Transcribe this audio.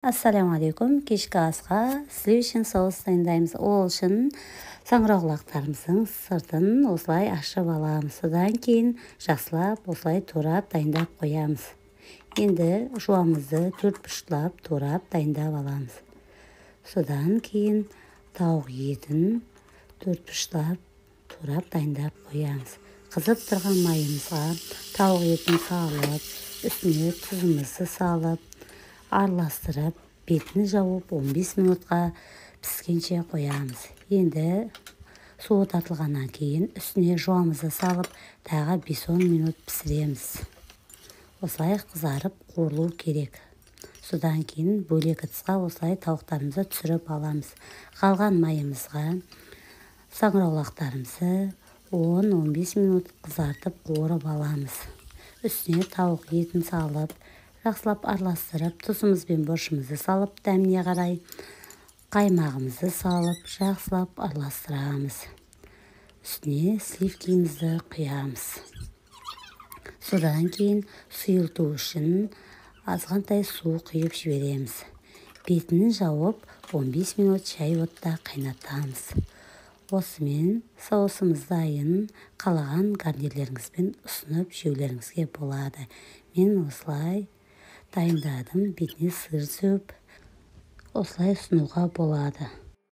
Ассаламу алейкум. Кешкі асқа сіздер үшін соус дайындаймыз. Ол үшін саңырауқұлақтарымыздың сыртын осылай ашып аламыз. Содан кейін жақсылап осылай турап дайындап қоямыз. Енді жуамызды төрт-бұрыштап турап дайындап аламыз. Содан кейін тауық етін төрт-бұрыштап турап дайындап қоямыз. Қызып тұрған майымызға тауық етін салып, үстіне тұзымызды салып, араластырып, бетін жауып 15 минутқа піскенше қоямыз. Енді суы тартылғаннан кейін үстіне жуамызды салып, тағы 5-10 минут пісіреміз. Осылай қызарып қуырылу керек. Содан кейін бөлек ыдысқа осылай тауықтарымызды түсіріп аламыз. Қалған майымызға саңырауқұлақтарымызды 10-15 минут қызартып қуырып аламыз. Үстіне тауық етін салып, жақсылап араластырып, тұзымыз бен бұрышымызды салып, дәміне қарай қаймағымызды салып, жақсылап араластырамыз. Үстіне сливкімізді құямыз. Содан кейін сұйылту үшін азғантай су құйып жібереміз. Бетін жауып 15 минут шай отта қайнатамыз. Осымен соусымыз дайын. Қалаған гарнирлеріңізбен ұсынып жеулеріңізге болады. Мен осылай дайындадым. Бетіне сыр сеуіп, осылай ұсынуға болады.